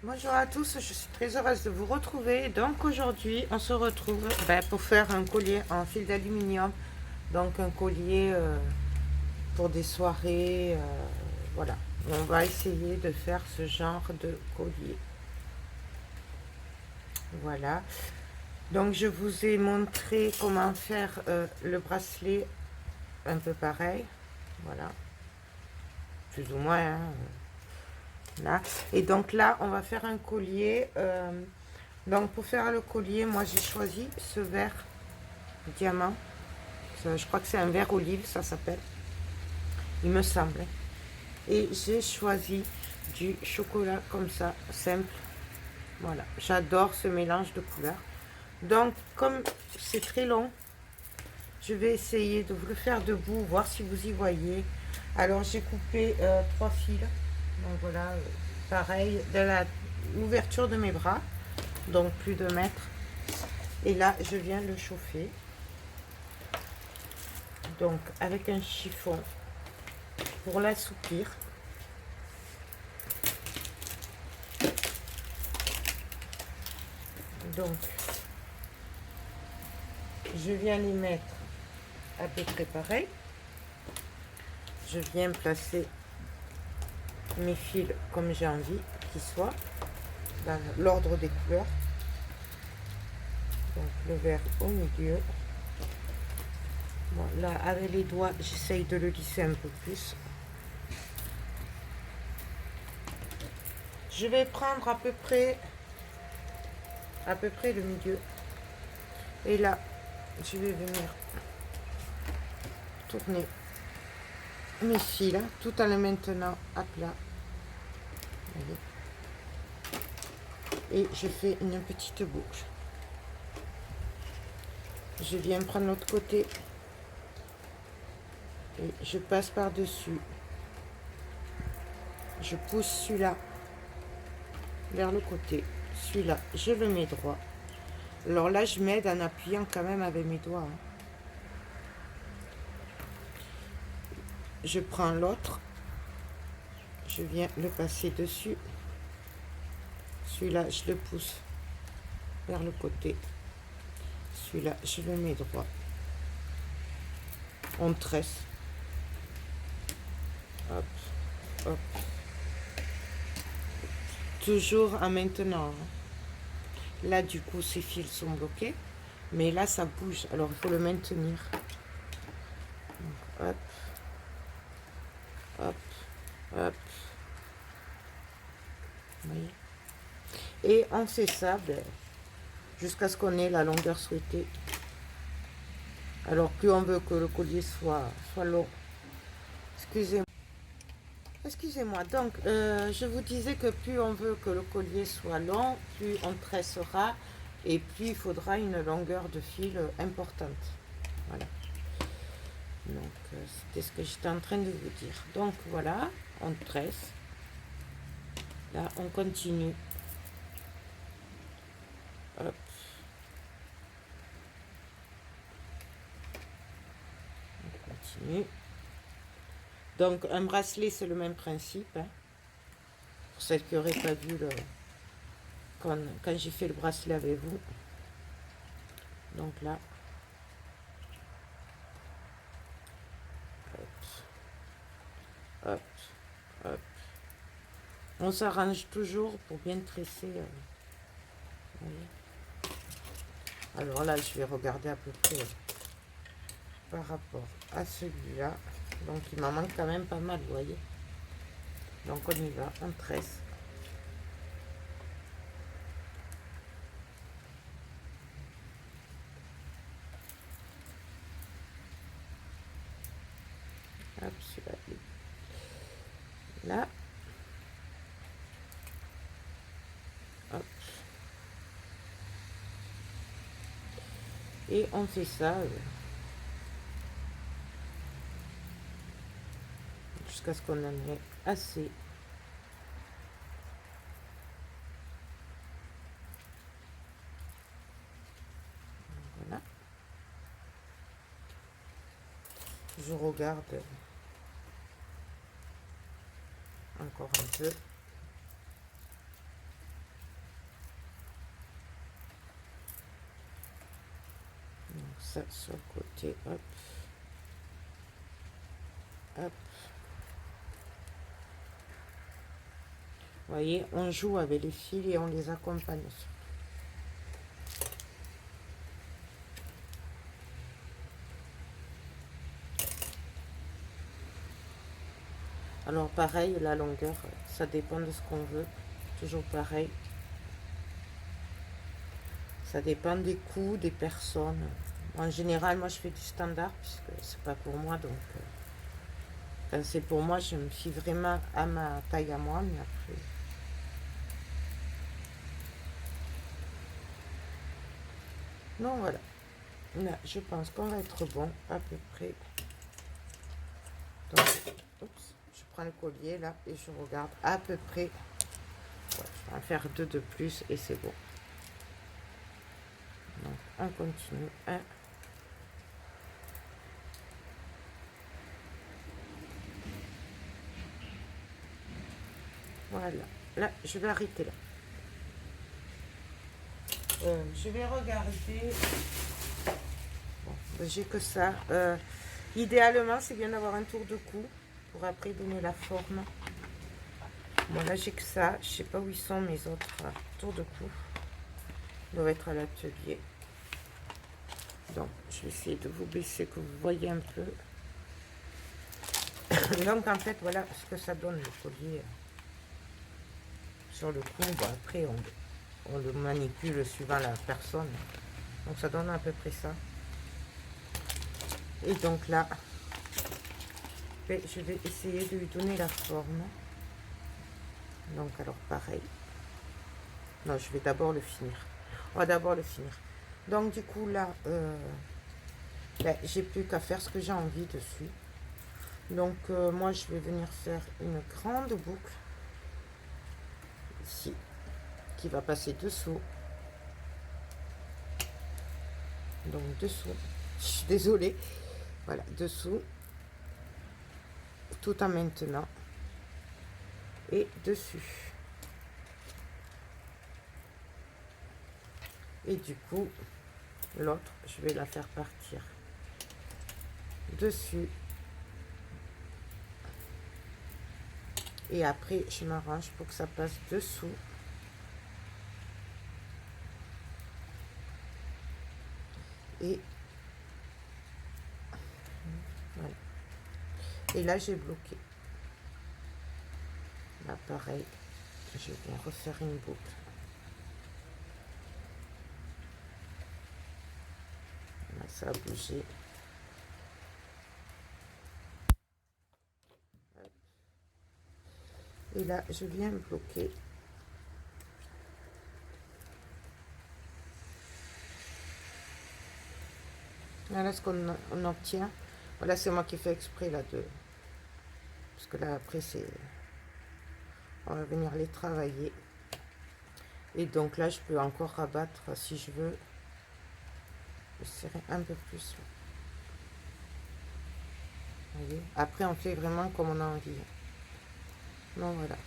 Bonjour à tous, je suis très heureuse de vous retrouver. Donc aujourd'hui, on se retrouve pour faire un collier en fil d'aluminium. Donc un collier pour des soirées. Voilà, on va essayer de faire ce genre de collier. Voilà. Donc je vous ai montré comment faire le bracelet un peu pareil. Voilà, plus ou moins, hein. Là. Et donc là, on va faire un collier. Donc pour faire le collier, moi j'ai choisi ce vert diamant. Je crois que c'est un vert olive, ça s'appelle. Il me semble. Et j'ai choisi du chocolat comme ça, simple. Voilà, j'adore ce mélange de couleurs. Donc comme c'est très long, je vais essayer de vous le faire debout, voir si vous y voyez. Alors j'ai coupé 3 fils. Donc voilà, pareil, de l'ouverture de mes bras. Donc plus de mètre. Et là, je viens le chauffer. Donc avec un chiffon pour l'assouplir. Donc je viens les mettre à peu près pareil. Je viens placer mes fils comme j'ai envie qu'ils soient, dans l'ordre des couleurs. Donc le vert au milieu. Bon, là, avec les doigts, j'essaye de le lisser un peu plus. Je vais prendre à peu près le milieu. Et là, je vais venir tourner mes fils tout en les maintenant à plat. Et je fais une petite boucle. Je viens prendre l'autre côté et je passe par-dessus. Je pousse celui-là vers le côté. Celui-là, je le mets droit. Alors là, je m'aide en appuyant quand même avec mes doigts. Je prends l'autre. Je viens le passer dessus. Celui-là, je le pousse vers le côté. Celui-là, je le mets droit. On tresse. Hop, hop. Toujours en maintenant. Là, du coup, ces fils sont bloqués. Mais là, ça bouge. Alors, il faut le maintenir. Donc, hop, hop, hop. Vous voyez? Et on fait ça jusqu'à ce qu'on ait la longueur souhaitée. Alors, plus on veut que le collier soit long. Excusez-moi. Excusez-moi, donc je vous disais que plus on veut que le collier soit long, plus on tressera et plus il faudra une longueur de fil importante. Voilà. Donc c'était ce que j'étais en train de vous dire. Donc voilà, on tresse. Là, on continue. Hop. On continue. Donc un bracelet, c'est le même principe. Hein. Pour celles qui n'auraient pas vu quand j'ai fait le bracelet avec vous. Donc là, hop, hop. On s'arrange toujours pour bien tresser. Alors là, je vais regarder à peu près par rapport à celui-là. Donc il m'en manque quand même pas mal, vous voyez. Donc on y va, on tresse. Hop, celui-là. Là. Hop. Et on fait ça jusqu'à ce qu'on en ait assez. Voilà. Je regarde encore un peu. ça sur le côté, hop, hop. Vous voyez, on joue avec les fils et on les accompagne. Alors pareil, la longueur, ça dépend de ce qu'on veut. Toujours pareil. Ça dépend des coûts, des personnes. En général, moi je fais du standard, puisque c'est pas pour moi, donc... enfin, c'est pour moi, je me fie vraiment à ma taille à moi, mais après... Non, voilà. Là, je pense qu'on va être bon, à peu près. Donc, oups, je prends le collier, là, et je regarde à peu près. Ouais, je vais en faire 2 de plus, et c'est bon. Donc, on continue. 1. Voilà. Là, je vais arrêter là. Je vais regarder. Bon, ben, j'ai que ça. Idéalement, c'est bien d'avoir un tour de cou pour après donner la forme. Bon, là, j'ai que ça. Je sais pas où ils sont mes autres tours de cou. Ils doivent être à l'atelier. Donc, je vais essayer de vous baisser, que vous voyez un peu. Donc, en fait, voilà ce que ça donne, le collier. Sur le cou, bon, après, on le manipule suivant la personne. Donc, ça donne à peu près ça. Et donc là, je vais essayer de lui donner la forme. Donc, alors, pareil. Non, je vais d'abord le finir. On va d'abord le finir. Donc, du coup, là, j'ai plus qu'à faire ce que j'ai envie dessus. Donc, moi, je vais venir faire une grande boucle. Ici. Qui va passer dessous. Donc, dessous. Je suis désolée. Voilà, dessous. Tout en maintenant. Et dessus. Et du coup, l'autre, je vais la faire partir dessus. Et après, je m'arrange pour que ça passe dessous. Et voilà. Et là, j'ai bloqué. Là, pareil, je vais refaire une boucle. Là, ça a bougé. Et là, je viens bloquer. Voilà ce qu'on obtient. Voilà, c'est moi qui fais exprès là de... Parce que là, après, c'est... On va venir les travailler. Et donc là, je peux encore rabattre si je veux. Je serrer un peu plus. Vous voyez? Après, on fait vraiment comme on a envie. Donc voilà.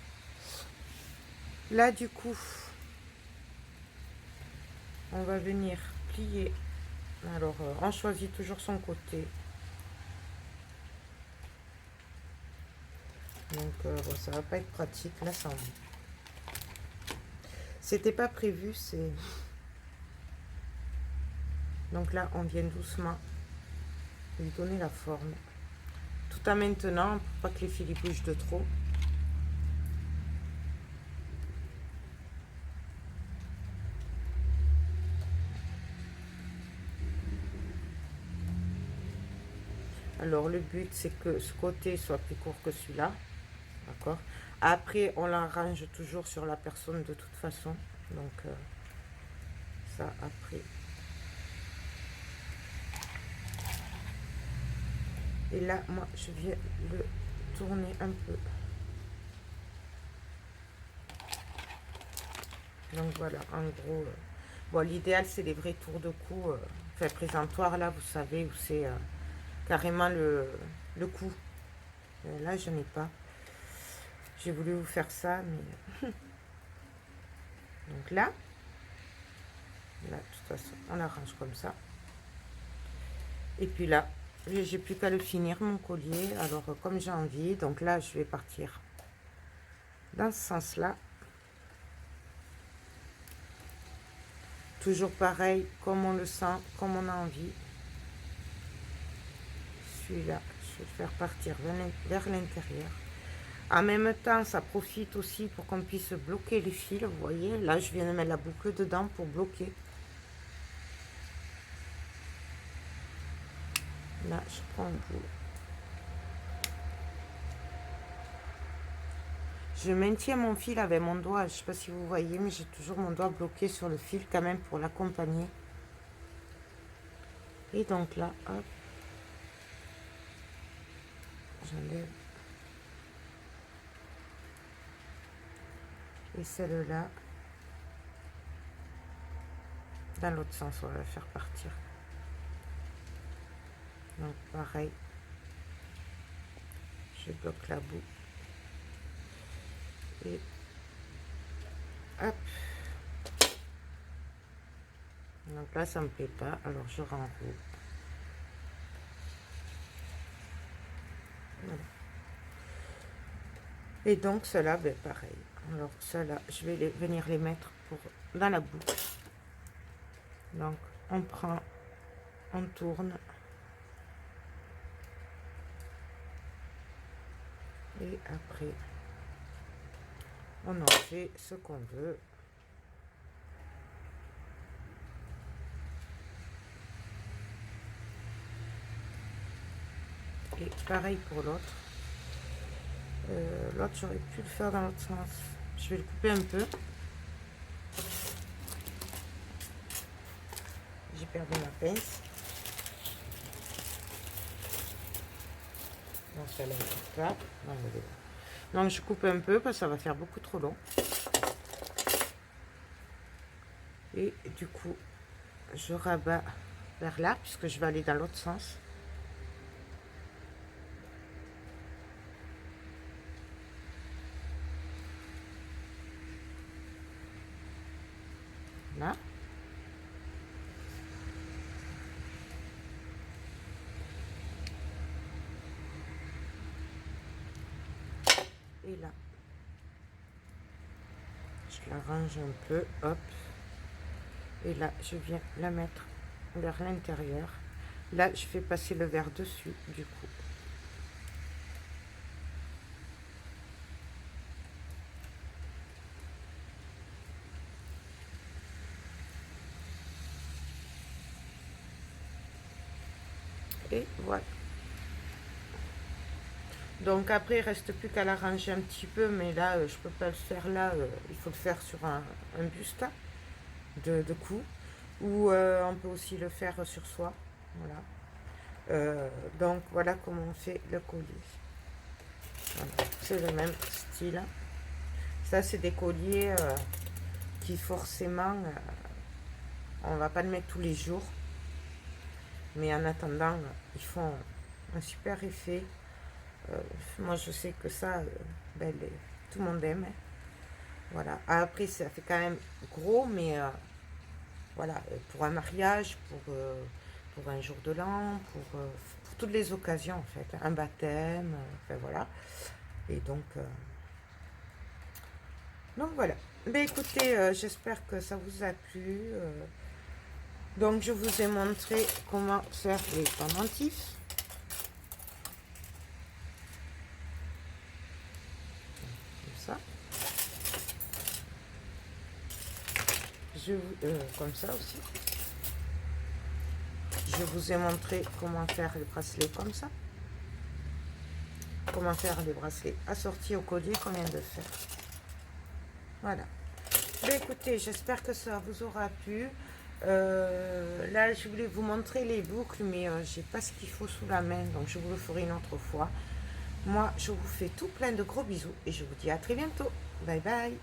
Là, du coup, on va venir plier. Alors, on choisit toujours son côté. Donc, bon, ça va pas être pratique. Là, ça... C'était pas prévu, c'est... Donc là, on vient doucement lui donner la forme. Tout en maintenant, pour pas que les fils bougent de trop. Alors, le but, c'est que ce côté soit plus court que celui-là. D'accord? Après, on l'arrange toujours sur la personne de toute façon. Donc, ça, après... Et là, moi, je viens le tourner un peu. Donc, voilà, en gros... bon, l'idéal, c'est les vrais tours de cou. Enfin, présentoir, là, vous savez, où c'est carrément le cou. Là, je n'ai pas. J'ai voulu vous faire ça, mais... Donc là, de toute façon, on arrange comme ça. Et puis là, j'ai plus qu'à le finir mon collier. Alors comme j'ai envie, donc là je vais partir dans ce sens là, toujours pareil, comme on le sent, comme on a envie. Celui-là je vais le faire partir vers l'intérieur. En même temps ça profite aussi pour qu'on puisse bloquer les fils. Vous voyez là je viens de mettre la boucle dedans pour bloquer. Là je prends un bout. Je maintiens mon fil avec mon doigt, je ne sais pas si vous voyez, mais j'ai toujours mon doigt bloqué sur le fil quand même pour l'accompagner. Et donc là, hop, j'enlève. Et celle-là, dans l'autre sens, on va la faire partir. Donc pareil, je bloque la boue. Et hop. Donc là, ça me plaît pas, alors je renroule. Voilà. Et donc cela, ben pareil. Alors cela, je vais venir les mettre dans la boucle. Donc on prend, on tourne. Et après, on en fait ce qu'on veut. Et pareil pour l'autre. L'autre, j'aurais pu le faire dans l'autre sens. Je vais le couper un peu. J'ai perdu ma pince. Donc ça là, pas. Donc je coupe un peu parce que ça va faire beaucoup trop long. Et du coup, je rabats vers là puisque je vais aller dans l'autre sens. Là. Et là. Je la range un peu, hop. Et là, je viens la mettre vers l'intérieur. Là, je fais passer le verre dessus, du coup. Et voilà. Donc après, il ne reste plus qu'à l'arranger un petit peu, mais là, je ne peux pas le faire là. Il faut le faire sur un buste de cou. Ou on peut aussi le faire sur soi. Voilà. Donc voilà comment on fait le collier. Voilà. C'est le même style. Ça, c'est des colliers qui forcément, on va pas le mettre tous les jours. Mais en attendant, ils font un super effet. Moi, je sais que ça, ben, tout le monde aime. Hein. Voilà. Après, ça fait quand même gros, mais voilà, pour un mariage, pour un jour de l'an, pour toutes les occasions, en fait. Un baptême, enfin voilà. Et donc voilà. Ben, écoutez, j'espère que ça vous a plu. Donc, je vous ai montré comment faire les pendentifs. Ça. Comme ça aussi. Je vous ai montré comment faire les bracelets comme ça. Comment faire les bracelets assortis au collier qu'on vient de faire. Voilà. Mais écoutez, j'espère que ça vous aura plu. Là, je voulais vous montrer les boucles, mais j'ai pas ce qu'il faut sous la main, donc je vous le ferai une autre fois. Moi, je vous fais tout plein de gros bisous et je vous dis à très bientôt. Bye bye.